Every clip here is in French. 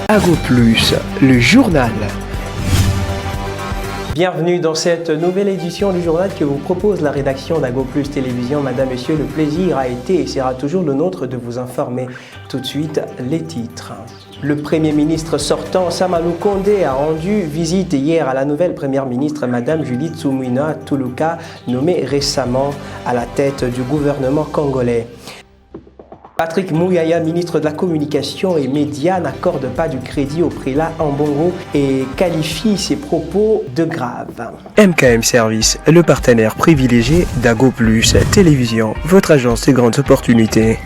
Ago Plus, le journal. Bienvenue dans cette nouvelle édition du journal que vous propose la rédaction d'Ago Plus Télévision. Madame, Monsieur, le plaisir a été et sera toujours le nôtre de vous informer. Tout de suite, les titres. Le Premier ministre sortant, Samalou Condé, a rendu visite hier à la nouvelle Première ministre, Madame Judith Suminwa Tuluka, nommée récemment à la tête du gouvernement congolais. Patrick Mouyaya, ministre de la Communication et Médias, n'accorde pas du crédit au prélat Ambongo et qualifie ses propos de graves. MKM Service, le partenaire privilégié d'Ago Plus Télévision, votre agence de grandes opportunités.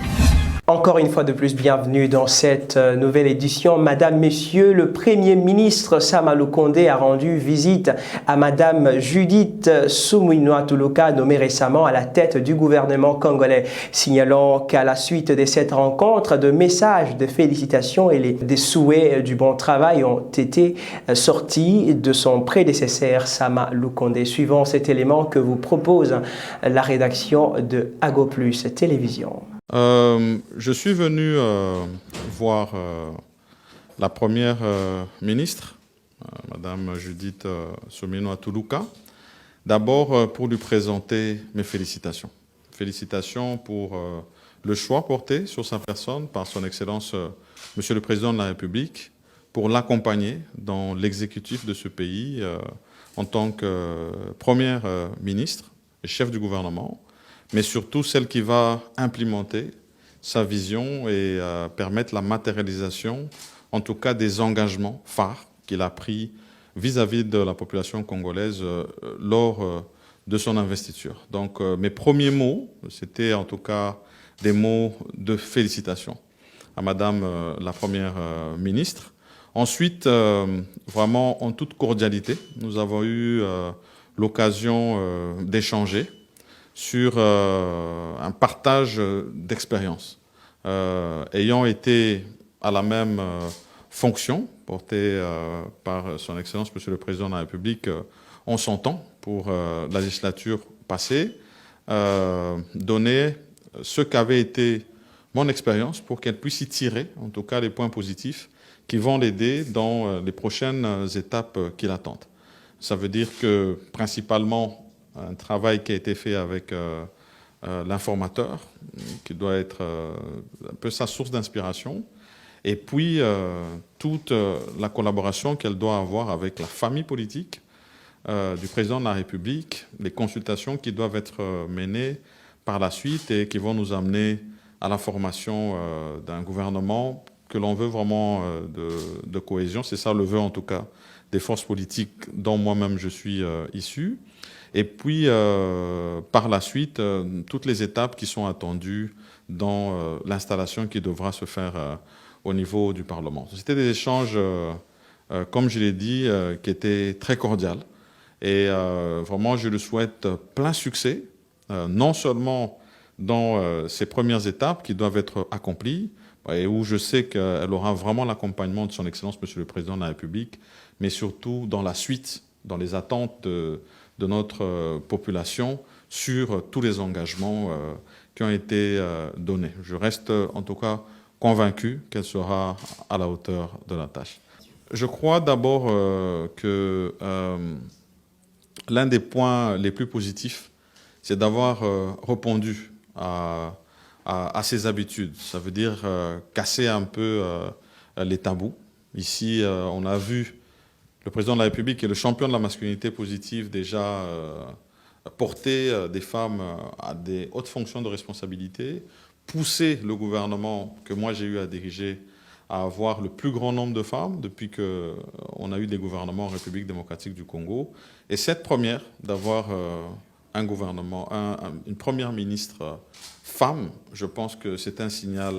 Encore une fois de plus, bienvenue dans cette nouvelle édition. Madame, Messieurs, le Premier ministre Samalou Condé a rendu visite à Madame Judith Suminwa Tuluka, nommée récemment à la tête du gouvernement congolais. Signalant qu'à la suite de cette rencontre, de messages de félicitations et des souhaits du bon travail ont été sortis de son prédécesseur Samalou Condé. Suivant cet élément que vous propose la rédaction de Ago Plus Télévision. Je suis venu voir la première ministre, Madame Judith Suminwa Tuluka, d'abord pour lui présenter mes félicitations. Félicitations pour le choix porté sur sa personne par son Excellence Monsieur le Président de la République pour l'accompagner dans l'exécutif de ce pays en tant que première ministre et chef du gouvernement, mais surtout celle qui va implémenter sa vision et permettre la matérialisation, en tout cas des engagements phares qu'il a pris vis-à-vis de la population congolaise lors de son investiture. Donc mes premiers mots, c'était en tout cas des mots de félicitations à Madame la Première ministre. Ensuite, vraiment en toute cordialité, nous avons eu l'occasion d'échanger sur un partage d'expérience. Ayant été à la même fonction portée par son Excellence Monsieur le Président de la République en son temps pour la législature passée, donner ce qu'avait été mon expérience pour qu'elle puisse y tirer, en tout cas, les points positifs qui vont l'aider dans les prochaines étapes qui l'attendent. Ça veut dire que, principalement, un travail qui a été fait avec l'informateur, qui doit être un peu sa source d'inspiration, et puis toute la collaboration qu'elle doit avoir avec la famille politique du président de la République, les consultations qui doivent être menées par la suite et qui vont nous amener à la formation d'un gouvernement que l'on veut vraiment de cohésion. C'est ça le vœu en tout cas des forces politiques dont moi-même je suis issu. Et puis, par la suite, toutes les étapes qui sont attendues dans l'installation qui devra se faire au niveau du Parlement. C'était des échanges, comme je l'ai dit, qui étaient très cordiaux. Et vraiment, je le souhaite plein succès, non seulement dans ces premières étapes qui doivent être accomplies, et où je sais qu'elle aura vraiment l'accompagnement de son Excellence, Monsieur le Président de la République, mais surtout dans la suite, dans les attentes de notre population sur tous les engagements qui ont été donnés. Je reste en tout cas convaincu qu'elle sera à la hauteur de la tâche. Je crois d'abord que l'un des points les plus positifs, c'est d'avoir répondu à ses habitudes. Ça veut dire casser un peu les tabous. Ici, on a vu le président de la République, qui est le champion de la masculinité positive, déjà porter des femmes à des hautes fonctions de responsabilité, pousser le gouvernement que moi j'ai eu à diriger à avoir le plus grand nombre de femmes depuis qu'on a eu des gouvernements en République démocratique du Congo. Et cette première, d'avoir un gouvernement, une première ministre femme, je pense que c'est un signal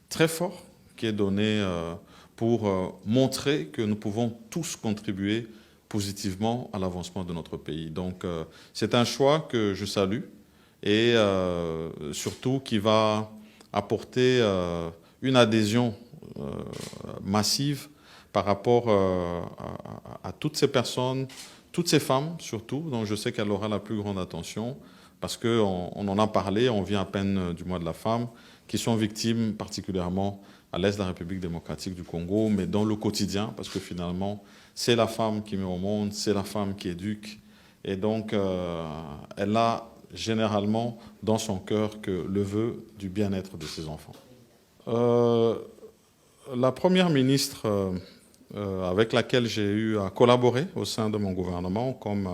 très fort qui est donné pour montrer que nous pouvons tous contribuer positivement à l'avancement de notre pays. Donc c'est un choix que je salue et surtout qui va apporter une adhésion massive par rapport à toutes ces personnes, toutes ces femmes surtout, dont je sais qu'elle aura la plus grande attention parce qu'on en a parlé, on vient à peine du mois de la femme, qui sont victimes particulièrement à l'est de la République démocratique du Congo, mais dans le quotidien, parce que finalement, c'est la femme qui met au monde, c'est la femme qui éduque, et donc elle a généralement dans son cœur que le vœu du bien-être de ses enfants. La première ministre avec laquelle j'ai eu à collaborer au sein de mon gouvernement comme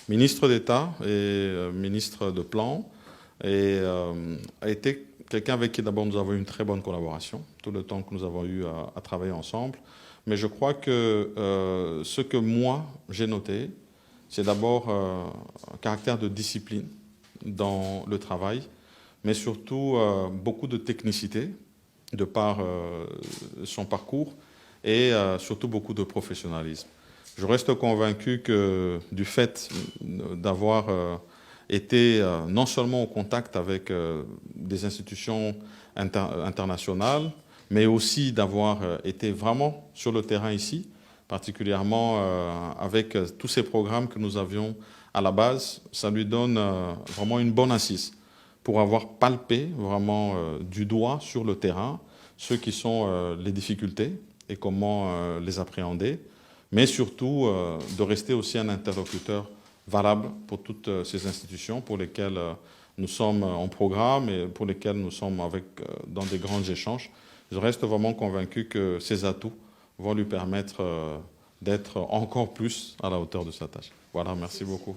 ministre d'État et ministre de Plan, et a été quelqu'un avec qui d'abord nous avons eu une très bonne collaboration, tout le temps que nous avons eu à travailler ensemble. Mais je crois que ce que moi j'ai noté, c'est d'abord un caractère de discipline dans le travail, mais surtout beaucoup de technicité de par son parcours et surtout beaucoup de professionnalisme. Je reste convaincu que du fait d'avoir été non seulement au contact avec des institutions internationales, mais aussi d'avoir été vraiment sur le terrain ici, particulièrement avec tous ces programmes que nous avions à la base, ça lui donne vraiment une bonne assise pour avoir palpé vraiment du doigt sur le terrain ce qui sont les difficultés et comment les appréhender, mais surtout de rester aussi un interlocuteur valable pour toutes ces institutions pour lesquelles nous sommes en programme et pour lesquelles nous sommes dans des grands échanges. Je reste vraiment convaincu que ces atouts vont lui permettre d'être encore plus à la hauteur de sa tâche. Voilà, merci beaucoup.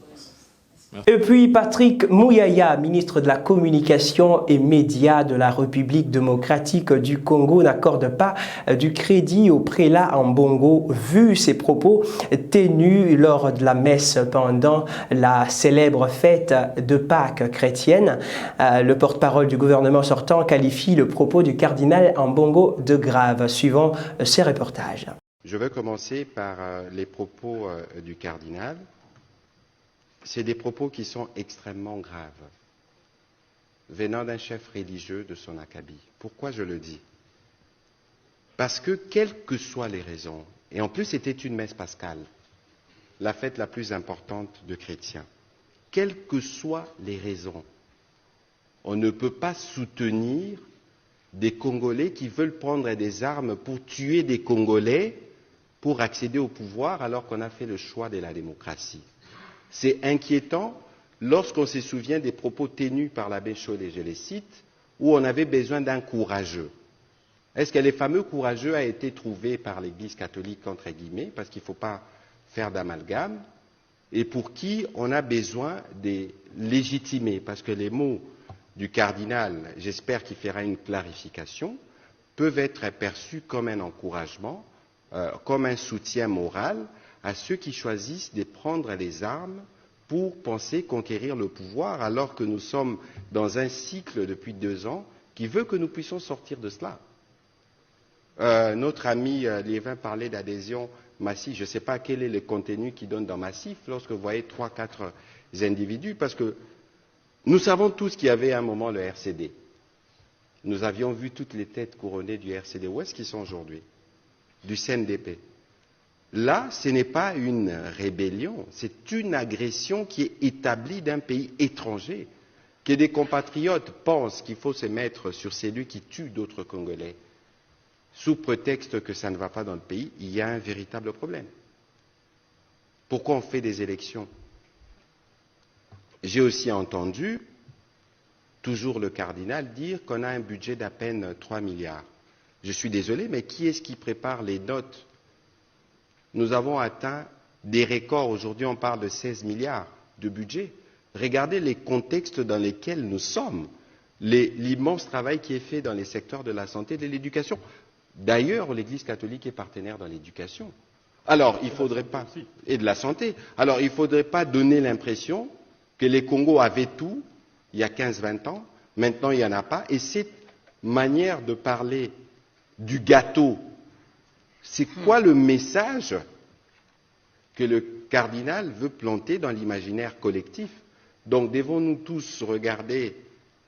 Merci. Et puis Patrick Muyaya, ministre de la Communication et Médias de la République démocratique du Congo, n'accorde pas du crédit au prélat Ambongo, vu ses propos tenus lors de la messe pendant la célèbre fête de Pâques chrétienne. Le porte-parole du gouvernement sortant qualifie le propos du cardinal Ambongo de grave, suivant ses reportages. Je vais commencer par les propos du cardinal. C'est des propos qui sont extrêmement graves, venant d'un chef religieux de son acabit. Pourquoi je le dis? Parce que, quelles que soient les raisons, et en plus c'était une messe pascale, la fête la plus importante de chrétiens, quelles que soient les raisons, on ne peut pas soutenir des Congolais qui veulent prendre des armes pour tuer des Congolais pour accéder au pouvoir alors qu'on a fait le choix de la démocratie. C'est inquiétant lorsqu'on se souvient des propos tenus par l'abbé Chollet, je les cite, où on avait besoin d'un courageux. Est-ce que les fameux courageux a été trouvé par l'Église catholique, entre guillemets, parce qu'il ne faut pas faire d'amalgame, et pour qui on a besoin de légitimer, parce que les mots du cardinal, j'espère qu'il fera une clarification, peuvent être perçus comme un encouragement, comme un soutien moral, à ceux qui choisissent de prendre les armes pour penser conquérir le pouvoir, alors que nous sommes dans un cycle depuis 2 ans qui veut que nous puissions sortir de cela. Notre ami Liévin parlait d'adhésion massive. Je ne sais pas quel est le contenu qu'il donne dans massif lorsque vous voyez 3-4 individus, parce que nous savons tous qu'il y avait à un moment le RCD. Nous avions vu toutes les têtes couronnées du RCD. Où est-ce qu'ils sont aujourd'hui? Du CNDP. Là, ce n'est pas une rébellion, c'est une agression qui est établie d'un pays étranger. Que des compatriotes pensent qu'il faut se mettre sur celui qui tue d'autres Congolais, sous prétexte que ça ne va pas dans le pays, il y a un véritable problème. Pourquoi on fait des élections? J'ai aussi entendu, toujours le cardinal, dire qu'on a un budget d'à peine 3 milliards. Je suis désolé, mais qui est-ce qui prépare les notes? Nous avons atteint des records. Aujourd'hui, on parle de 16 milliards de budget. Regardez les contextes dans lesquels nous sommes, l'immense travail qui est fait dans les secteurs de la santé et de l'éducation. D'ailleurs, l'Église catholique est partenaire dans l'éducation. Alors, il faudrait pas, et de la santé. Alors, il ne faudrait pas donner l'impression que les Congos avaient tout il y a 15-20 ans. Maintenant, il n'y en a pas. Et cette manière de parler du gâteau, c'est quoi le message que le cardinal veut planter dans l'imaginaire collectif? Donc, devons-nous tous regarder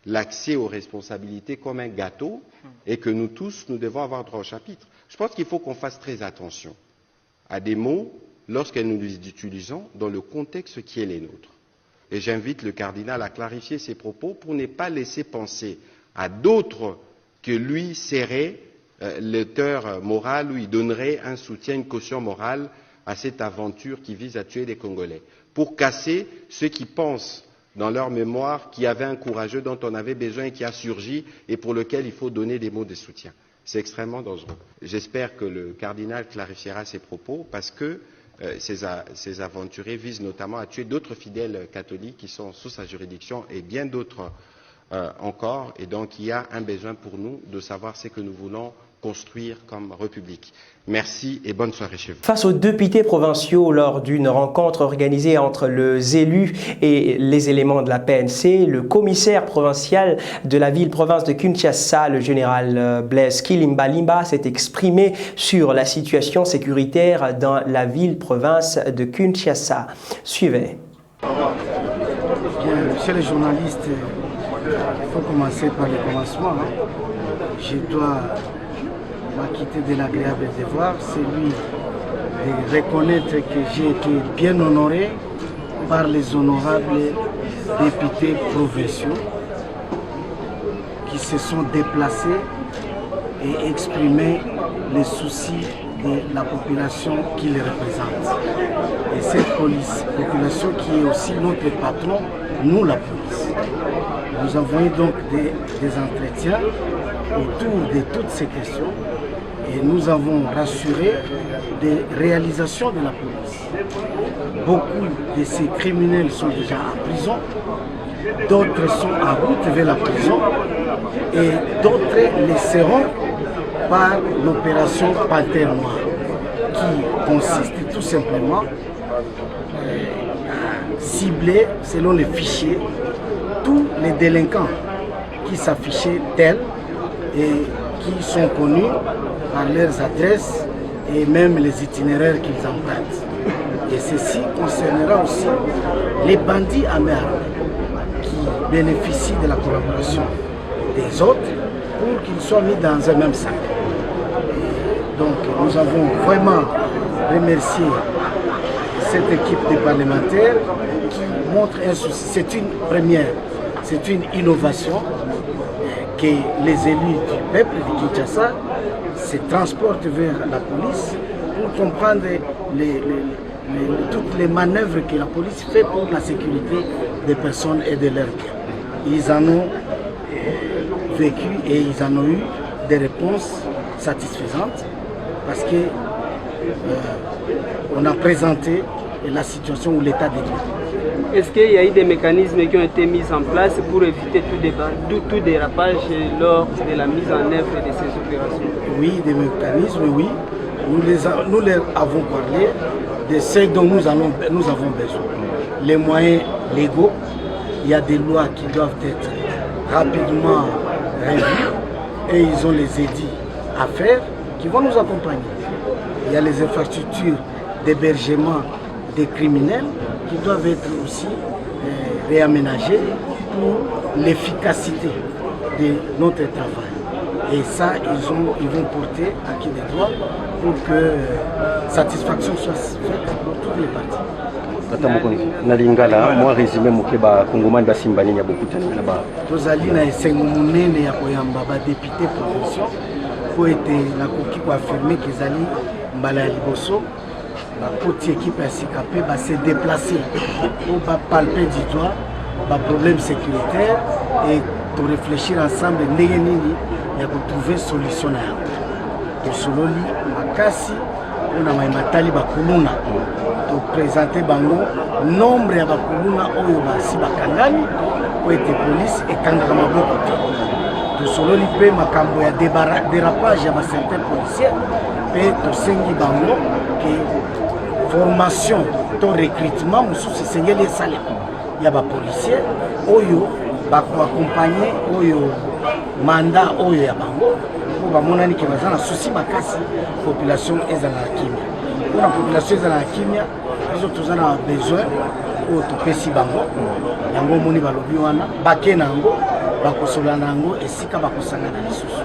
l'accès aux responsabilités comme un gâteau et que nous tous, nous devons avoir droit au chapitre? Je pense qu'il faut qu'on fasse très attention à des mots lorsque nous les utilisons dans le contexte qui est le nôtre. Et j'invite le cardinal à clarifier ses propos pour ne pas laisser penser à d'autres que lui serait l'auteur moral ou il donnerait un soutien, une caution morale à cette aventure qui vise à tuer des Congolais, pour casser ceux qui pensent dans leur mémoire qu'il y avait un courageux dont on avait besoin et qui a surgi et pour lequel il faut donner des mots de soutien. C'est extrêmement dangereux. J'espère que le cardinal clarifiera ses propos parce que ces aventuriers visent notamment à tuer d'autres fidèles catholiques qui sont sous sa juridiction et bien d'autres encore. Et donc il y a un besoin pour nous de savoir ce que nous voulons construire comme République. Merci et bonne soirée chez vous. Face aux députés provinciaux lors d'une rencontre organisée entre les élus et les éléments de la PNC, le commissaire provincial de la ville-province de Kinshasa, le général Blaise Kilimbalimba, s'est exprimé sur la situation sécuritaire dans la ville-province de Kinshasa. Suivez. Bien, monsieur le journaliste, il faut commencer par le commencement. Je dois m'acquitter de l'agréable devoir, celui de reconnaître que j'ai été bien honoré par les honorables députés provinciaux qui se sont déplacés et exprimé les soucis de la population qui les représente. Et cette population qui est aussi notre patron, nous la police. Nous avons eu donc des entretiens autour de toutes ces questions et nous avons rassuré des réalisations de la police. Beaucoup de ces criminels sont déjà en prison, d'autres sont en route vers la prison et d'autres le seront par l'opération Panthère Noire qui consiste tout simplement à cibler selon les fichiers tous les délinquants qui s'affichaient tels et qui sont connus par leurs adresses et même les itinéraires qu'ils empruntent. Et ceci concernera aussi les bandits à main armée qui bénéficient de la collaboration des autres pour qu'ils soient mis dans un même sac. Et donc nous avons vraiment remercié cette équipe de parlementaires qui montre un souci. C'est une première, c'est une innovation que les élus du peuple de Kinshasa se transportent vers la police pour comprendre toutes les manœuvres que la police fait pour la sécurité des personnes et de leurs biens. Ils en ont vécu et ils en ont eu des réponses satisfaisantes parce que on a présenté la situation ou l'état des lieux. Est-ce qu'il y a eu des mécanismes qui ont été mis en place pour éviter tout dérapage lors de la mise en œuvre de ces opérations? Oui, des mécanismes, oui. Nous leur avons parlé de ce dont nous avons besoin. Les moyens légaux, il y a des lois qui doivent être rapidement revues et ils ont les édits à faire qui vont nous accompagner. Il y a les infrastructures d'hébergement des criminels qui doivent être aussi réaménagées pour l'efficacité de notre travail. Et ça, ils vont porter acquis des droits pour que satisfaction soit faite pour toutes les parties. Tata Mokonzi, na Lingala, moi résumé mukeba Kongomani basimba nini ya bokutani na ba. Tozali na esengo munene ya koyamba ba député provinciaux po ete nakoki ko affirmer qu'ezali mbala ya liboso bakoti équipe ya sika pe ba se déplacer pour ba palper du doigt ba problème sécuritaire et de réfléchir ensemble ndenge nini ya ko trouver solution na yango. Tosololi makasi on a matali bakuluna to présenter bango nombre ya bakuluna oyo basi bakangani po ete police ekangaka maboko te. Tosololi pe makambo ya dérapage ya ba certains policiers pe tosengi bango ke formation to recrutement mosusu esengeli esalema ya bapolisier oyo bakoaccompagne oyo mandat oyo ya bango po bamonani ke baza na susi makasi population ezala na kimia. Mpona population ezala na kimia biso toza na besoin oyo topesi bango yango omoni balobi wana bake na yango bakosola na yango esika bakosangana lisusu.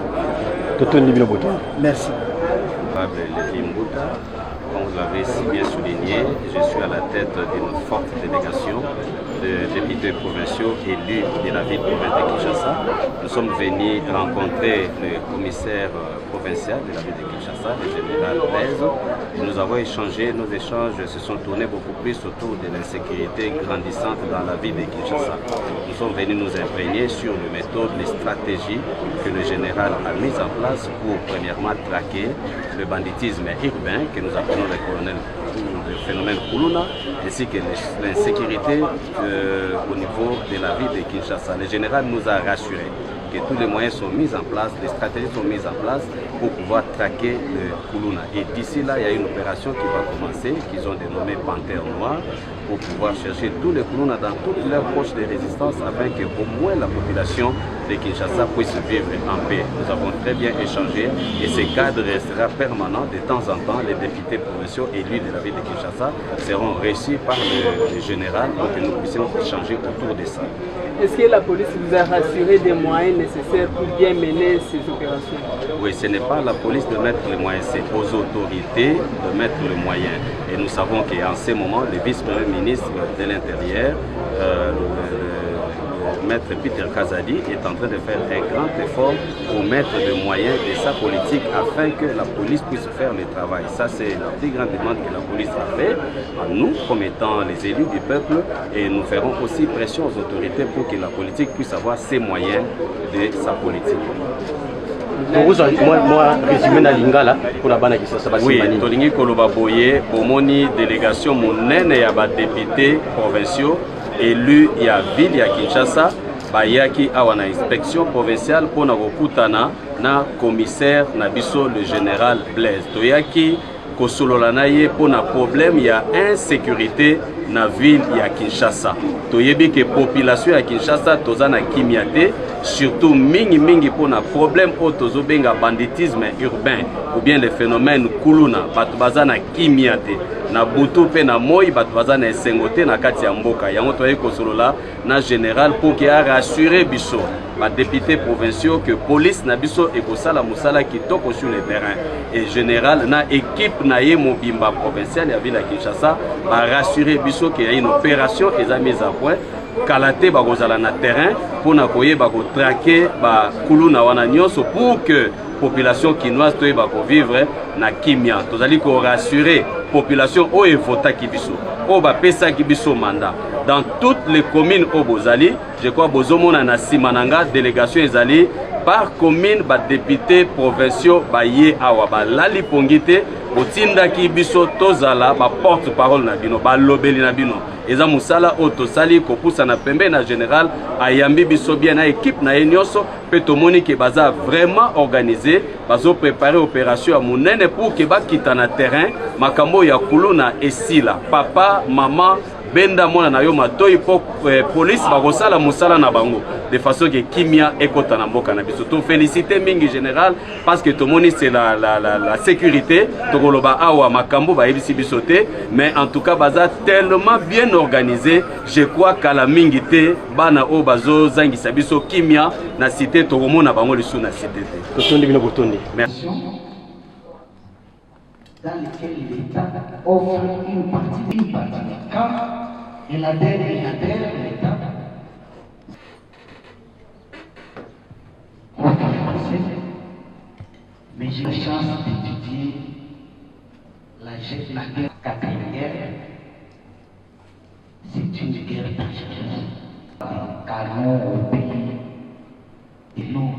Totondi bino boto. Merci. Comme vous l'avez si bien souligné, je suis à la tête d'une forte délégation de députés provinciaux élus de la ville provinciale de Kinshasa. Nous sommes venus rencontrer le commissaire provincial de la ville de Kinshasa, le général Blaise. Nous avons échangé, nos échanges se sont tournés beaucoup plus autour de l'insécurité grandissante dans la ville de Kinshasa. Nous sommes venus nous imprégner sur les méthodes, les stratégies que le général a mises en place pour premièrement traquer le banditisme urbain que nous appelons le phénomène Kuluna, ainsi que l'insécurité au niveau de la ville de Kinshasa. Le général nous a rassurés que tous les moyens sont mis en place, les stratégies sont mises en place pour pouvoir traquer le Kuluna. Et d'ici là, il y a une opération qui va commencer, qu'ils ont dénommée Panthère Noire, pour pouvoir chercher tous les Kuluna dans toutes leurs poches de résistance afin que au moins la population de Kinshasa puisse vivre en paix. Nous avons très bien échangé et ce cadre restera permanent. De temps en temps, les députés provinciaux élus de la ville de Kinshasa seront reçus par le général pour que nous puissions échanger autour de ça. Est-ce que la police vous a rassuré des moyens nécessaires pour bien mener ces opérations? Oui, ce n'est pas à la police de mettre les moyens, c'est aux autorités de mettre les moyens. Et nous savons qu'en ce moment, le vice-premier ministre de l'Intérieur, Maître Peter Kazadi, est en train de faire un grand effort pour mettre des moyens de sa politique afin que la police puisse faire le travail. Ça, c'est la plus grande demande que la police a fait à nous, comme étant les élus du peuple, et nous ferons aussi pression aux autorités pour que la politique puisse avoir ses moyens de sa politique. Moi, résumé na lingala pour la bana qui s'est passé. Oui, tolingi koloba boye, bomoni délégation monene ya ba députés provinciaux élus ya ville ya Kinshasa, bayaki awa na inspection provinciale pour na kokutana na commissaire na biso le général Blaise. Toyaki kosolola na ye pour na problème ya insécurité na ville ya Kinshasa. Toyebi que population ya Kinshasa toza na kimia te, surtout mingi pour na problème o tozo benga banditisme urbain ou bien le phénomène kuluna, batu baza na kimia te. Na butu pe na moi batu baza na esengote na kati ya mboka. Yango toye kosolola na général pour que a rassurer biso ba députés provinciaux que police na biso ekosala musala kitoko sur le terrain. Et général na équipe na ye mobimba provincial ya ville ya Kinshasa ba rassurer biso qu'il y a une opération eza mise à point. Kalate bakozala na terrain pour na koye bako traquer ba kuluna wana nyonso pour que population kinoise toye bako vivre na kimia. Tozali ko rassurer population o evota kibiso o ba pesa kibiso mandat dans toutes les communes au Bozali. Je crois bozomona na simananga délégation ezali par commune ba députés provinciaux ba ye awa ba lali pongite botinda ki biso tozala ba porte parole na bino ba lobeli na bino eza musala oto sali ko poussa na pembe na général ayambi biso bien na équipe na enyoso pe tomoni ke baza vraiment organisé bazo préparer opération à monene pour que ba kita na terrain makambo ya kuluna esila papa maman benda mona na yo matoi po police bakosala musala na bango de façon que kimia ekota na mboka na biso. To féliciter mingi général parce que tomoni c'est la sécurité tokoloba awa makambo ba yebisi biso te, mais en tout cas baza tellement bien organisé. Je crois qu'à la mingi te bana o bazo zangisa biso kimia na cité tokomona bango lisu na cité te. Totondi bino botondi. Merci. Dans lequel l'État offre une partie des camps et l'adhère l'État offre français, mais j'ai la chance d'étudier la guerre quatrième guerre. C'est une guerre dangereuse. Canon au pays et non,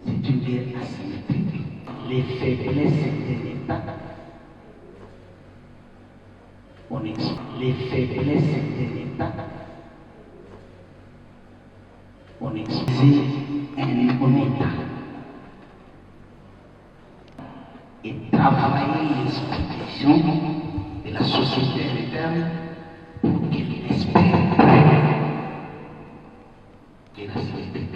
c'est une guerre asymétrique. Les faiblesses de l'État, on explique les faiblesses de l'État, on explique un État et travailler l'explication de la société moderne pour qu'elle espère de la société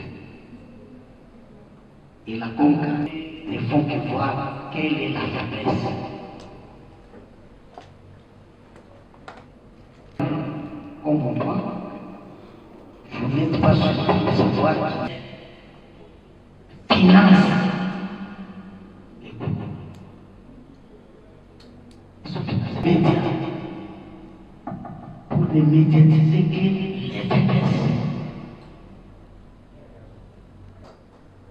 et la conquête. Ne font que voir quelle est la faiblesse. Comme moi, vous n'êtes pas sur le savoir. Finance les médias pour de médiatiser les faiblesses.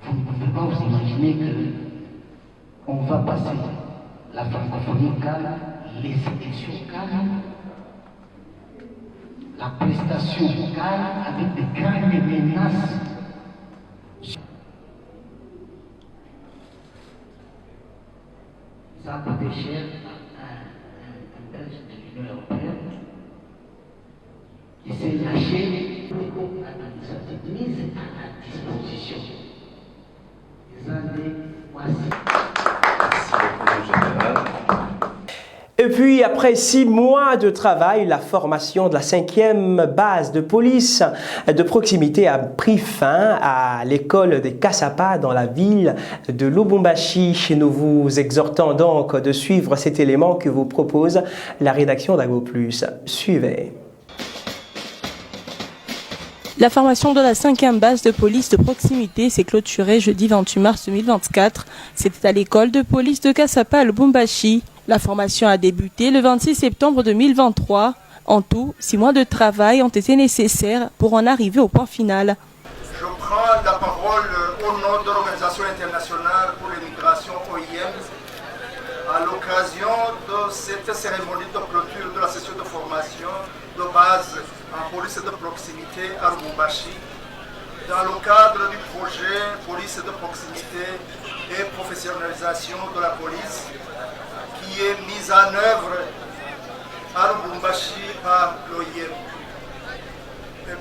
Vous ne pouvez pas vous imaginer qu'on va passer la francophonie calme, les élections calmes, la prestation calme avec de grandes menaces. Ça a coûté cher à un Belge de l'Union européenne qui s'est lâché pour administrative mise à la disposition des années voici. Et puis, après 6 mois de travail, la formation de la 5e base de police de proximité a pris fin à l'école des Kassapa dans la ville de Lubumbashi. Nous vous exhortons donc de suivre cet élément que vous propose la rédaction d'Ago Plus. Suivez. La formation de la 5e base de police de proximité s'est clôturée jeudi 28 mars 2024. C'était à l'école de police de Kassapa à Lubumbashi. La formation a débuté le 26 septembre 2023. En tout, 6 mois de travail ont été nécessaires pour en arriver au point final. Je prends la parole au nom de l'Organisation internationale pour l'immigration OIM à l'occasion de cette cérémonie de clôture de la session de formation de base en police de proximité à Lubumbashi dans le cadre du projet police de proximité et professionnalisation de la police qui est mise en œuvre à Lubumbashi par l'OIM.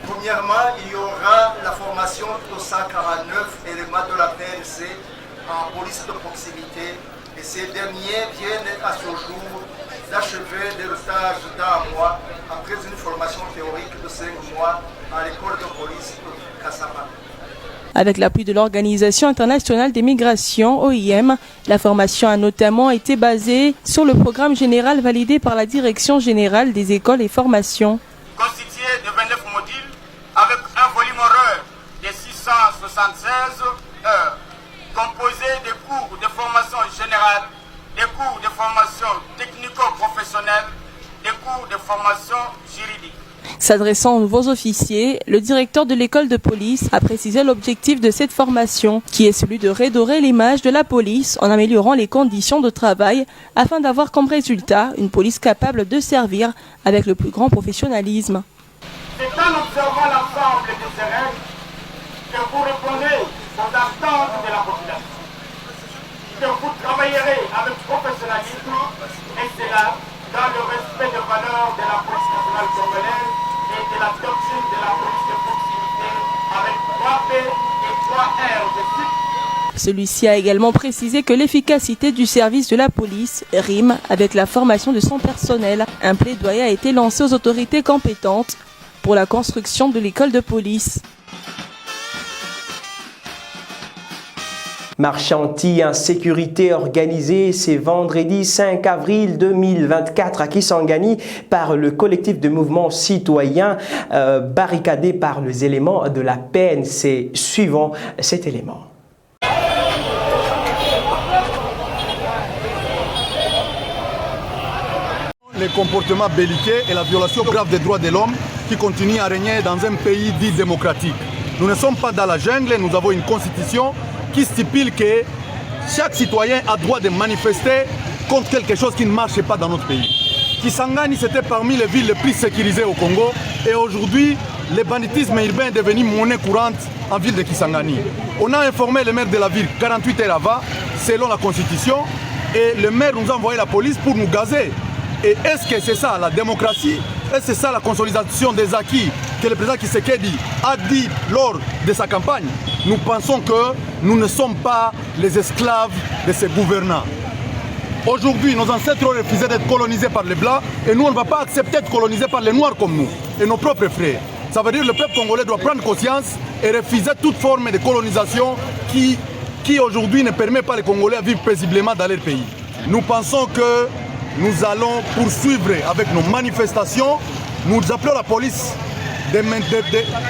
Premièrement, il y aura la formation de 149 éléments de la PNC en police de proximité et ces derniers viennent à ce jour d'achever le stage d'un mois après une formation théorique de 5 mois à l'école de police de Kassapa. Avec l'appui de l'Organisation internationale des migrations, OIM, la formation a notamment été basée sur le programme général validé par la Direction générale des écoles et formations. Constitué de 29 modules avec un volume horaire de 676 heures, composé de cours de formation générale, des cours de formation technico-professionnelle, des cours de formation juridique. S'adressant aux nouveaux officiers, le directeur de l'école de police a précisé l'objectif de cette formation, qui est celui de redorer l'image de la police en améliorant les conditions de travail afin d'avoir comme résultat une police capable de servir avec le plus grand professionnalisme. C'est en observant l'ensemble de ces règles que vous répondez aux attentes de la population, que vous travaillerez avec professionnalisme et cela dans le respect des valeurs de la police nationale congolaise et de la doctrine de la police de proximité avec 3P et 3R de suite. Celui-ci a également précisé que l'efficacité du service de la police rime avec la formation de son personnel. Un plaidoyer a été lancé aux autorités compétentes pour la construction de l'école de police. Marche anti-insécurité organisée ce vendredi 5 avril 2024 à Kisangani par le collectif de mouvements citoyens barricadé par les éléments de la PNC. Suivant cet élément. Les comportements belliqueux et la violation grave des droits de l'homme qui continuent à régner dans un pays dit démocratique. Nous ne sommes pas dans la jungle, nous avons une constitution qui stipule que chaque citoyen a droit de manifester contre quelque chose qui ne marche pas dans notre pays. Kisangani, c'était parmi les villes les plus sécurisées au Congo et aujourd'hui, le banditisme urbain est devenu monnaie courante en ville de Kisangani. On a informé le maire de la ville 48 heures avant, selon la constitution, et le maire nous a envoyé la police pour nous gazer. Et est-ce que c'est ça la démocratie? Est-ce que c'est ça la consolidation des acquis que le président Tshisekedi a dit lors de sa campagne? Nous pensons que nous ne sommes pas les esclaves de ces gouvernants. Aujourd'hui, nos ancêtres ont refusé d'être colonisés par les Blancs et nous, on ne va pas accepter d'être colonisés par les Noirs comme nous et nos propres frères. Ça veut dire que le peuple congolais doit prendre conscience et refuser toute forme de colonisation qui aujourd'hui ne permet pas les Congolais à vivre paisiblement dans leur pays. Nous pensons que nous allons poursuivre avec nos manifestations. Nous appelons la police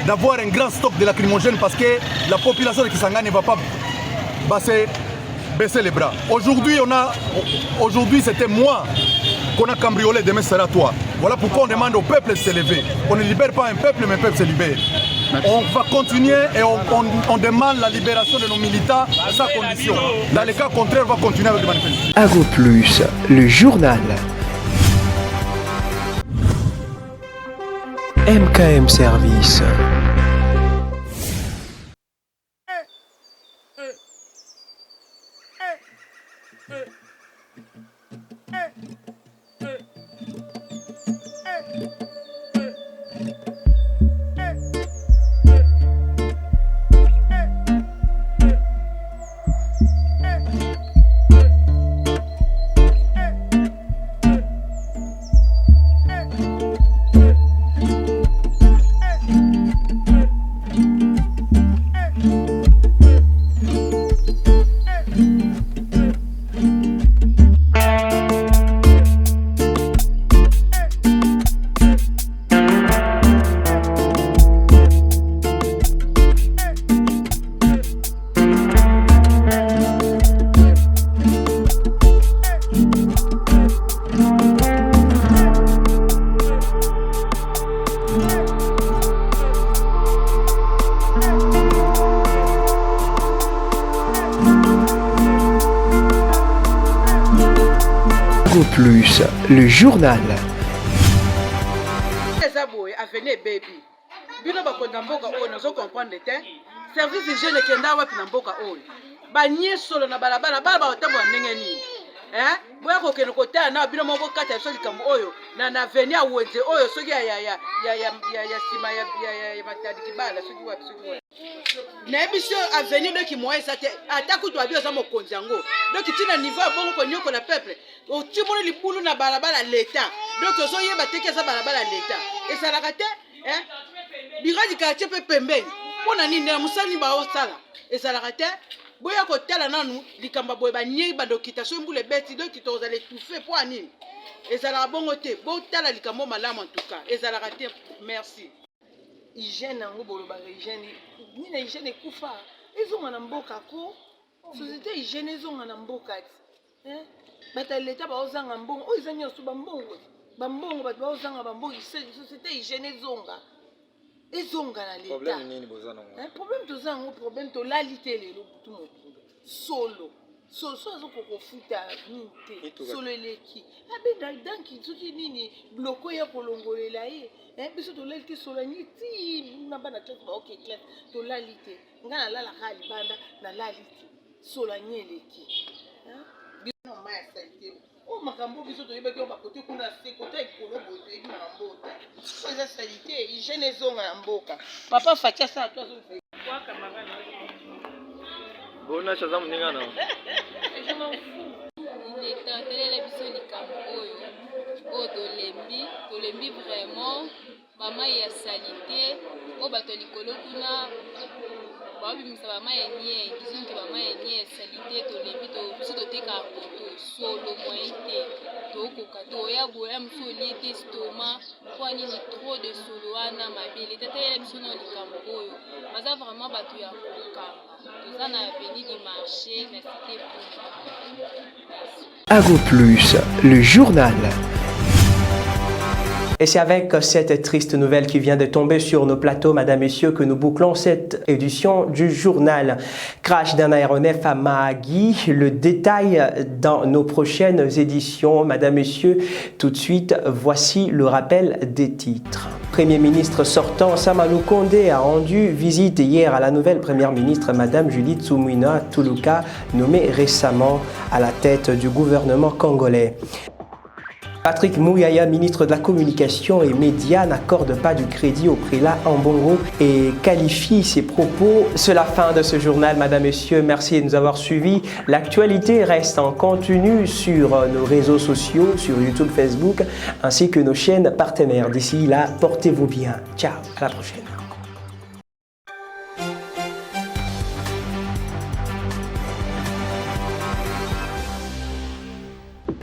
d'avoir un grand stock de lacrymogènes parce que la population de Kisangani ne va pas baisser les bras. Aujourd'hui, c'était moi qu'on a cambriolé, demain sera toi. Voilà pourquoi on demande au peuple de se lever. On ne libère pas un peuple, mais le peuple se libère. On va continuer et on demande la libération de nos militants sans condition. Dans les cas contraires, on va continuer avec les manifestations. Ago Plus, le journal. MKM Service. Plus, le journal. Avenez baby. Bino bakonda mboka oyo nazo comprendre te. Service hygiène kenda wapi na mboka oyo. Ba nyesolo na balabala bala ba otambo ndenge nini. Boya ko keno kota na bino moko kata so likambo oyo na avenue awenze oyo soki ya sima ya matadi kibala soki wapi soki wapi. Na emission avenue de ki moye sate ataku to abio za mokonzi yango. Donc tina niveau bongo ko nyoko na peuple. O timoni libulu na balabala l'État. Donc ozo yeba teke za balabala l'État. Et ça la kate biradi quartier pe pembeni. Pona nini na musani ba osala. Et ça la kate boya ko tala nanu likamba boye ba nyei ba dokitation mbule beti donc to za l'étouffer pour anini. Et ça la bongo te bo tala likambo malamu en tout cas. Et ça la kate merci. Hygiène nango boloba hygiène ni na hygiène kufa. Ezonga na mboka ko société hygiène ezonga na mboka. Bata l'État ba ozanga mbongo o izanya so bambongo bato ba ozanga bambongo société hygiène ezonga na l'État. Problème nini bozana ngo? Problème tozanga problème to lalité lelo butu mokundo solo azo kofuta ninte solo eleki abenda danki soki nini bloko ya kolongolela ye biso to lalité solo niti na bana classe ba OK classe to lalité ngana lala khali banda na lalité solo nyeleki non mais ça oh makambo biso to yeba ko ba côté kuna se côté ikolo boto ebi na mbota so za salite hygiène zonga na mboka papa fatia ça toi zo fait quoi camarade bona chaza mninga na je m'en fous il est tenté biso likambo oyo tolembi vraiment mama ya salite o bato likolo kuna babimisa bama yenye disons que bama yenye salite tolembi to biso toteka poto solo moyen te tokoka toya boya mosu olie te stoma po nini trop de solo wana mabele tatayela biso na likambo oyo baza vraiment bato ya kokanga toza na avenue du marché na cité Pumba. Ago Plus, le journal. Et c'est avec cette triste nouvelle qui vient de tomber sur nos plateaux, mesdames, messieurs, que nous bouclons cette édition du journal. Crash d'un aéronef à Mahagi, le détail dans nos prochaines éditions. Mesdames, messieurs, tout de suite, voici le rappel des titres. Premier ministre sortant Samalou Kondé a rendu visite hier à la nouvelle première ministre, Madame Judith Suminwa Tuluka, nommée récemment à la tête du gouvernement congolais. Patrick Mouyaya, ministre de la Communication et Médias, n'accorde pas du crédit au prélat Ambongo et qualifie ses propos. C'est la fin de ce journal, Madame, Messieurs. Merci de nous avoir suivis. L'actualité reste en continu sur nos réseaux sociaux, sur YouTube, Facebook, ainsi que nos chaînes partenaires. D'ici là, portez-vous bien. Ciao, à la prochaine.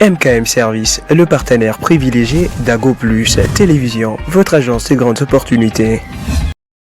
MKM Service, le partenaire privilégié d'Ago Plus Télévision, votre agence des grandes opportunités.